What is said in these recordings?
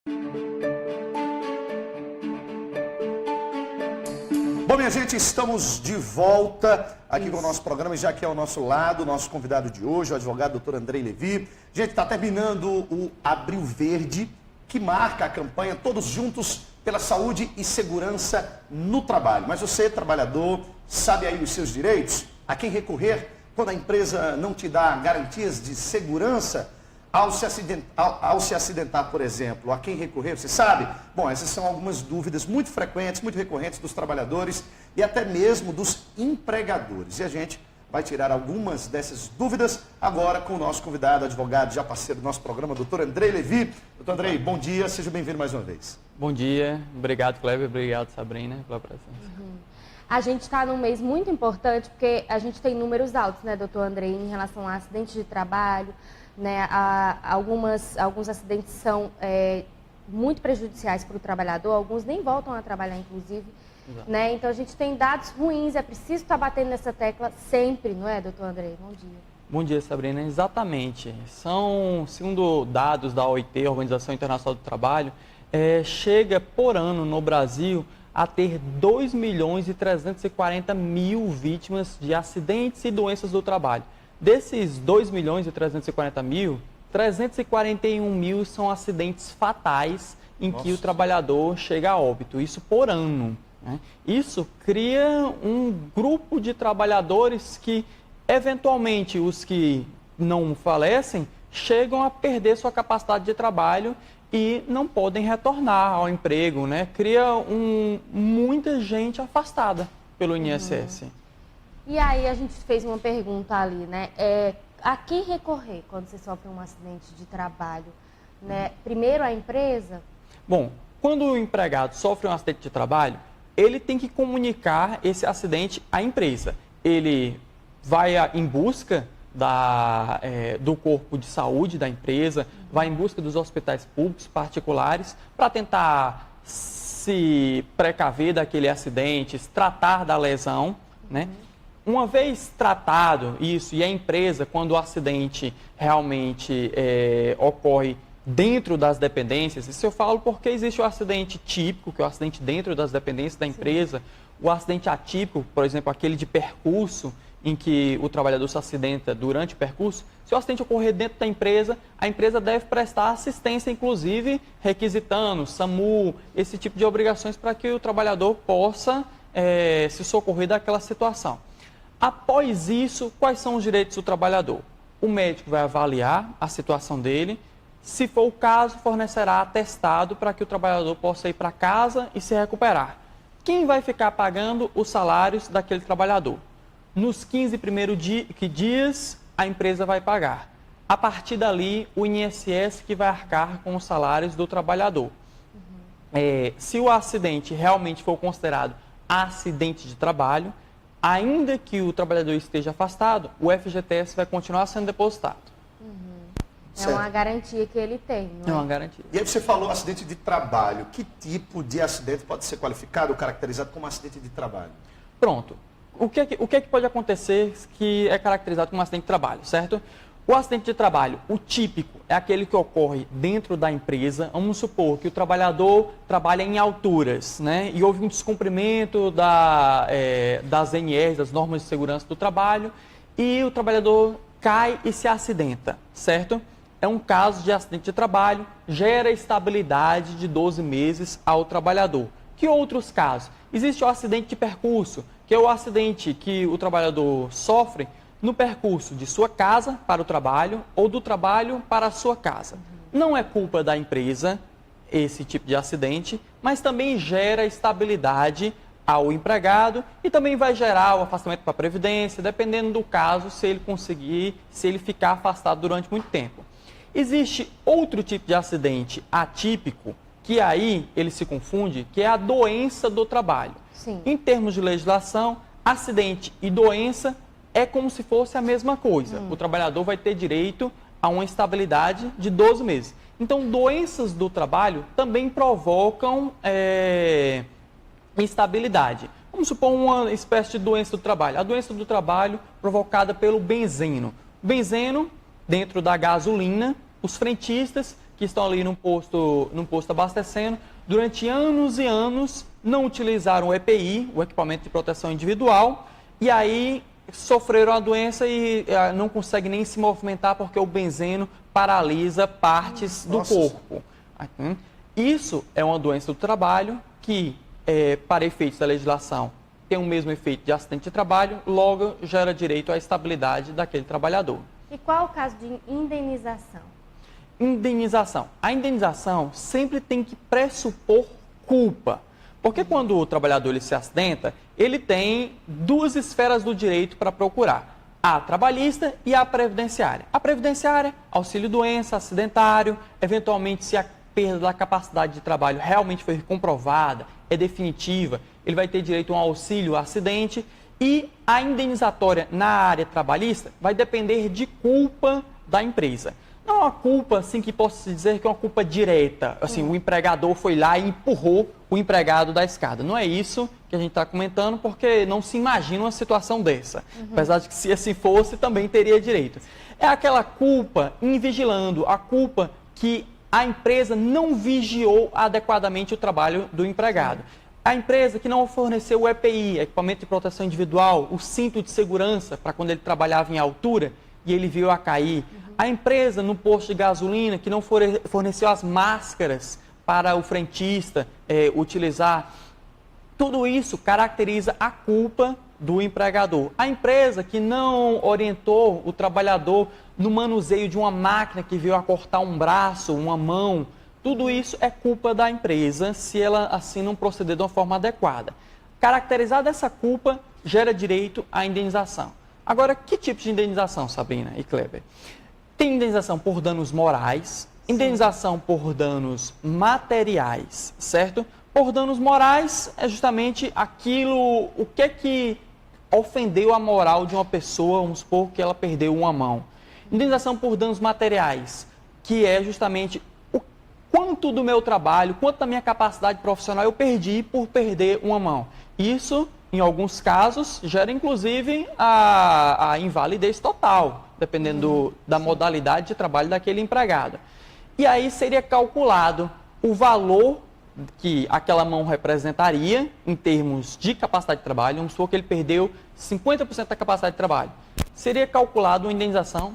Bom, minha gente, estamos de volta aqui com o nosso programa, já que é ao nosso lado, o nosso convidado de hoje, o advogado Dr. Andrei Levi. Gente, está terminando o Abril Verde, que marca a campanha Todos Juntos pela Saúde e Segurança no Trabalho. Mas você, trabalhador, sabe aí os seus direitos? A quem recorrer quando a empresa não te dá garantias de segurança ao se acidentar, por exemplo? A quem recorrer, você sabe? Bom, essas são algumas dúvidas muito frequentes, muito recorrentes dos trabalhadores e até mesmo dos empregadores. E a gente vai tirar algumas dessas dúvidas agora com o nosso convidado, advogado, já parceiro do nosso programa, Dr. Andrei Levi. Dr. Andrei, bom dia, seja bem-vindo mais uma vez. Bom dia, obrigado, Kleber, obrigado, Sabrina, pela presença. A gente está num mês muito importante porque a gente tem números altos, né, doutor Andrei, em relação a acidentes de trabalho, né, alguns acidentes são muito prejudiciais para o trabalhador, alguns nem voltam a trabalhar, inclusive, né? Então a gente tem dados ruins, é preciso estar batendo nessa tecla sempre, não é, doutor Andrei? Bom dia. Bom dia, Sabrina, exatamente. São, segundo dados da OIT, Organização Internacional do Trabalho, chega por ano no Brasil a ter 2.340.000 vítimas de acidentes e doenças do trabalho. Desses 2.340.000, 341.000 são acidentes fatais em que o trabalhador chega a óbito, isso por ano, né? Isso cria um grupo de trabalhadores que, eventualmente, os que não falecem, chegam a perder sua capacidade de trabalho e não podem retornar ao emprego, né? Cria muita gente afastada pelo INSS. E aí a gente fez uma pergunta ali, né? A quem recorrer quando você sofre um acidente de trabalho? Né? Primeiro a empresa? Bom, quando o empregado sofre um acidente de trabalho, ele tem que comunicar esse acidente à empresa. Ele vai em busca do corpo de saúde da empresa, vai em busca dos hospitais públicos, particulares, para tentar se precaver daquele acidente, tratar da lesão, né? Uma vez tratado isso, e a empresa, quando o acidente realmente ocorre dentro das dependências, isso eu falo porque existe o acidente típico, que é o acidente dentro das dependências da empresa, o acidente atípico, por exemplo, aquele de percurso, em que o trabalhador se acidenta durante o percurso. Se o acidente ocorrer dentro da empresa, a empresa deve prestar assistência, inclusive requisitando SAMU, esse tipo de obrigações para que o trabalhador possa se socorrer daquela situação. Após isso, quais são os direitos do trabalhador? O médico vai avaliar a situação dele. Se for o caso, fornecerá atestado para que o trabalhador possa ir para casa e se recuperar. Quem vai ficar pagando os salários daquele trabalhador? Nos 15 primeiros dias, a empresa vai pagar. A partir dali, o INSS que vai arcar com os salários do trabalhador. Se o acidente realmente for considerado acidente de trabalho, ainda que o trabalhador esteja afastado, o FGTS vai continuar sendo depositado. É uma garantia que ele tem, não é? É uma garantia. E aí você falou acidente de trabalho. Que tipo de acidente pode ser qualificado ou caracterizado como acidente de trabalho? Pronto. O que é que pode acontecer que é caracterizado como acidente de trabalho, certo? O acidente de trabalho, o típico, é aquele que ocorre dentro da empresa. Vamos supor que o trabalhador trabalha em alturas, né? E houve um descumprimento das NRs, das normas de segurança do trabalho, e o trabalhador cai e se acidenta, certo? É um caso de acidente de trabalho, gera estabilidade de 12 meses ao trabalhador. Que outros casos? Existe o acidente de percurso, que é o acidente que o trabalhador sofre no percurso de sua casa para o trabalho ou do trabalho para a sua casa. Não é culpa da empresa esse tipo de acidente, mas também gera estabilidade ao empregado e também vai gerar o afastamento para a Previdência, dependendo do caso, se ele ficar afastado durante muito tempo. Existe outro tipo de acidente atípico, que aí ele se confunde, que é a doença do trabalho. Sim. Em termos de legislação, acidente e doença é como se fosse a mesma coisa. O trabalhador vai ter direito a uma estabilidade de 12 meses. Então, doenças do trabalho também provocam instabilidade. Vamos supor uma espécie de doença do trabalho. A doença do trabalho provocada pelo benzeno. O benzeno, dentro da gasolina, os frentistas que estão ali num posto abastecendo, durante anos e anos não utilizaram o EPI, o equipamento de proteção individual, e aí sofreram a doença e não conseguem nem se movimentar porque o benzeno paralisa partes do corpo. Isso é uma doença do trabalho que, para efeitos da legislação, tem o mesmo efeito de acidente de trabalho, logo gera direito à estabilidade daquele trabalhador. E qual o caso de indenização? Indenização. A indenização sempre tem que pressupor culpa. Porque quando o trabalhador ele se acidenta, ele tem duas esferas do direito para procurar. A trabalhista e a previdenciária. A previdenciária, auxílio-doença, acidentário, eventualmente se a perda da capacidade de trabalho realmente foi comprovada, é definitiva, ele vai ter direito a um auxílio acidente. E a indenizatória na área trabalhista vai depender de culpa da empresa. Não é uma culpa assim que posso dizer que é uma culpa direta, assim, o empregador foi lá e empurrou o empregado da escada. Não é isso que a gente está comentando, porque não se imagina uma situação dessa. Apesar de que se assim fosse, também teria direito. É aquela culpa invigilando, a culpa que a empresa não vigiou adequadamente o trabalho do empregado. A empresa que não forneceu o EPI, equipamento de proteção individual, o cinto de segurança para quando ele trabalhava em altura e ele veio a cair. A empresa no posto de gasolina que não forneceu as máscaras para o frentista utilizar. Tudo isso caracteriza a culpa do empregador. A empresa que não orientou o trabalhador no manuseio de uma máquina que veio a cortar um braço, uma mão. Tudo isso é culpa da empresa se ela assim não proceder de uma forma adequada. Caracterizada essa culpa, gera direito à indenização. Agora, que tipo de indenização, Sabrina e Kleber? Tem indenização por danos morais, indenização por danos materiais, certo? Por danos morais é justamente aquilo, o que ofendeu a moral de uma pessoa, vamos supor que ela perdeu uma mão. Indenização por danos materiais, que é justamente quanto do meu trabalho, quanto da minha capacidade profissional eu perdi por perder uma mão. Isso, em alguns casos, gera inclusive a invalidez total, dependendo da modalidade de trabalho daquele empregado. E aí seria calculado o valor que aquela mão representaria em termos de capacidade de trabalho. Vamos supor que ele perdeu 50% da capacidade de trabalho. Seria calculado uma indenização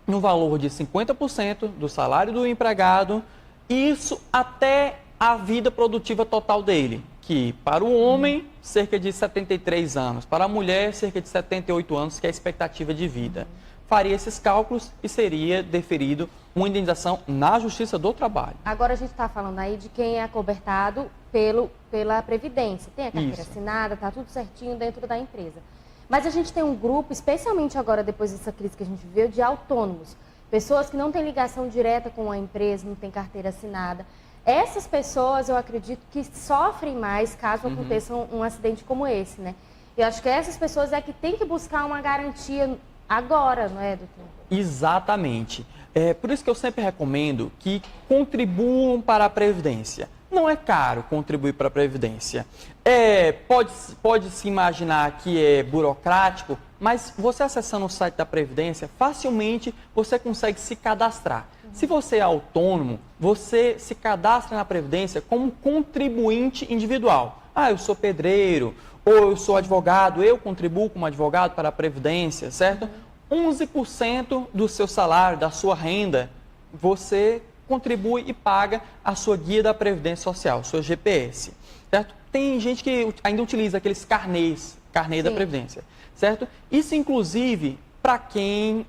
no valor de 50% do salário do empregado, isso até a vida produtiva total dele, que para o homem, cerca de 73 anos, para a mulher, cerca de 78 anos, que é a expectativa de vida. Faria esses cálculos e seria deferido uma indenização na Justiça do Trabalho. Agora a gente está falando aí de quem é acobertado pela Previdência. Tem a carteira assinada, está tudo certinho dentro da empresa. Mas a gente tem um grupo, especialmente agora depois dessa crise que a gente viveu, de autônomos. Pessoas que não têm ligação direta com a empresa, não têm carteira assinada. Essas pessoas, eu acredito que sofrem mais caso aconteça um acidente como esse, né? Eu acho que essas pessoas é que tem que buscar uma garantia agora, não é, doutor? Exatamente. É por isso que eu sempre recomendo que contribuam para a Previdência. Não é caro contribuir para a Previdência. Pode-se imaginar que é burocrático, mas você acessando o site da Previdência, facilmente você consegue se cadastrar. Se você é autônomo, você se cadastra na Previdência como contribuinte individual. Ah, eu sou pedreiro, ou eu sou advogado, eu contribuo como advogado para a Previdência, certo? 11% do seu salário, da sua renda, você contribui e paga a sua guia da Previdência Social, sua GPS, certo? Tem gente que ainda utiliza aqueles carnê da Previdência, certo? Isso, inclusive, para quem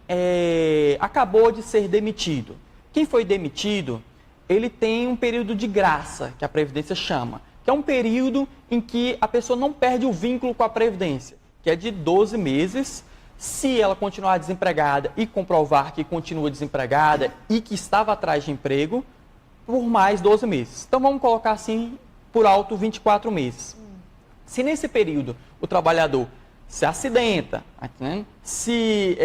acabou de ser demitido. Quem foi demitido, ele tem um período de graça, que a Previdência chama, que é um período em que a pessoa não perde o vínculo com a Previdência, que é de 12 meses, se ela continuar desempregada e comprovar que continua desempregada e que estava atrás de emprego, por mais 12 meses. Então, vamos colocar assim, por alto, 24 meses. Se nesse período o trabalhador se acidenta, se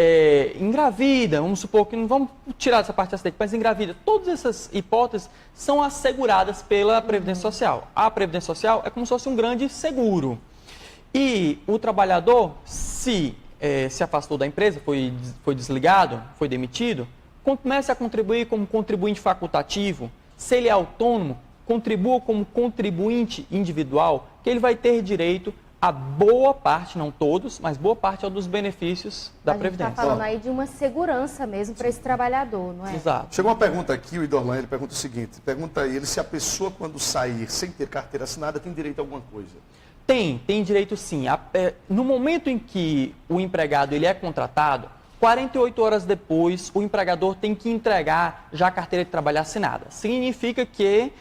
engravida, vamos supor que não vamos tirar essa parte de acidente, mas engravida, todas essas hipóteses são asseguradas pela Previdência Social. A Previdência Social é como se fosse um grande seguro. E o trabalhador, se afastou da empresa, foi desligado, foi demitido, comece a contribuir como contribuinte facultativo. Se ele é autônomo, contribua como contribuinte individual, que ele vai ter direito a boa parte, não todos, mas boa parte dos benefícios da Previdência. A gente está falando aí de uma segurança mesmo para esse trabalhador, não é? Exato. Chegou uma pergunta aqui, o Idorlan, ele pergunta o seguinte, pergunta a ele se a pessoa quando sair sem ter carteira assinada tem direito a alguma coisa. Tem direito sim. No momento em que o empregado ele é contratado, 48 horas depois, o empregador tem que entregar já a carteira de trabalho assinada. Significa que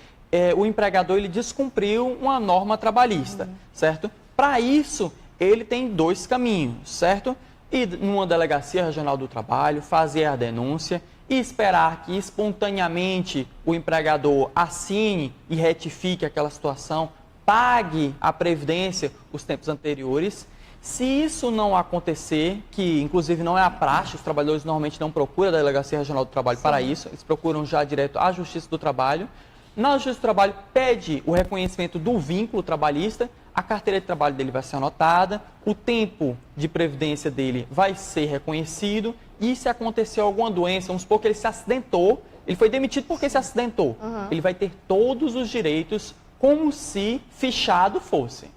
o empregador ele descumpriu uma norma trabalhista, certo? Para isso, ele tem dois caminhos, certo? Ir numa delegacia regional do trabalho, fazer a denúncia e esperar que espontaneamente o empregador assine e retifique aquela situação, pague a previdência os tempos anteriores. Se isso não acontecer, que inclusive não é a praxe, os trabalhadores normalmente não procuram a Delegacia Regional do Trabalho para isso, eles procuram já direto à Justiça do Trabalho. Na Justiça do Trabalho pede o reconhecimento do vínculo trabalhista, a carteira de trabalho dele vai ser anotada, o tempo de previdência dele vai ser reconhecido e se acontecer alguma doença, vamos supor que ele se acidentou, ele foi demitido porque se acidentou, ele vai ter todos os direitos como se fichado fosse.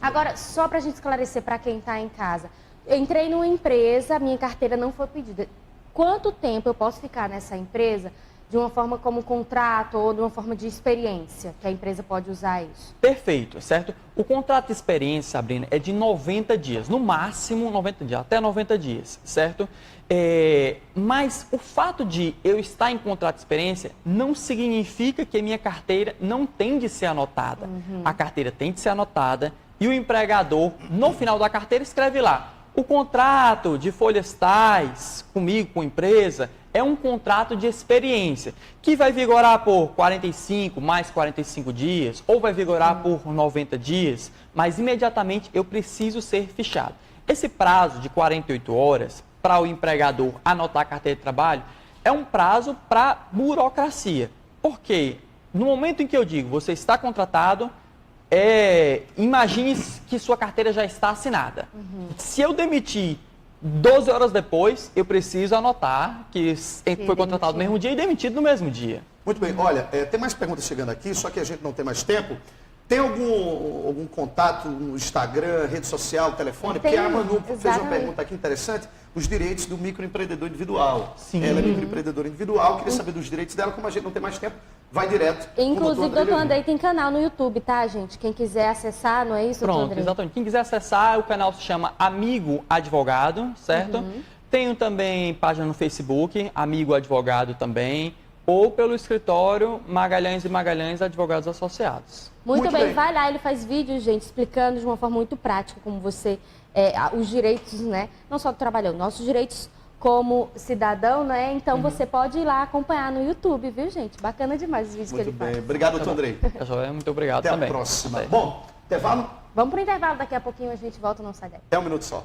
Agora, só para a gente esclarecer para quem está em casa, eu entrei numa empresa, minha carteira não foi pedida. Quanto tempo eu posso ficar nessa empresa de uma forma como contrato ou de uma forma de experiência, que a empresa pode usar isso? Perfeito, certo? O contrato de experiência, Sabrina, é de 90 dias, no máximo 90 dias, até 90 dias, certo? Mas o fato de eu estar em contrato de experiência não significa que a minha carteira não tem de ser anotada. A carteira tem de ser anotada e o empregador, no final da carteira, escreve lá: o contrato de folhas tais, comigo, com a empresa, é um contrato de experiência, que vai vigorar por 45 mais 45 dias, ou vai vigorar por 90 dias, mas imediatamente eu preciso ser fichado. Esse prazo de 48 horas para o empregador anotar a carteira de trabalho é um prazo para burocracia. Porque no momento em que eu digo, você está contratado, imagine que sua carteira já está assinada. Se eu demitir 12 horas depois, eu preciso anotar que foi contratado no mesmo dia e demitido no mesmo dia. Muito bem, olha, tem mais perguntas chegando aqui, só que a gente não tem mais tempo. Tem algum contato no Instagram, rede social, telefone? Porque a Manu fez uma pergunta aqui interessante, os direitos do microempreendedor individual. Sim. Ela é microempreendedora individual, queria saber dos direitos dela, como a gente não tem mais tempo, vai direto. Inclusive, doutor Andrei tem canal no YouTube, tá, gente? Quem quiser acessar, não é isso, doutor Pronto, Andrei? exatamente. Quem quiser acessar, o canal se chama Amigo Advogado, certo? Tenho também página no Facebook, Amigo Advogado também, ou pelo escritório Magalhães e Magalhães Advogados Associados. Muito bem, vai lá, ele faz vídeos, gente, explicando de uma forma muito prática como você, os direitos, né? Não só do trabalhador, nossos direitos como cidadão, né? Então você pode ir lá acompanhar no YouTube, viu, gente? Bacana demais os vídeos que ele faz. Muito bem, obrigado, doutor Andrei. Muito obrigado Até também. a próxima. Bom, intervalo? Vamos para o intervalo, daqui a pouquinho a gente volta, não sai daí. É um minuto só.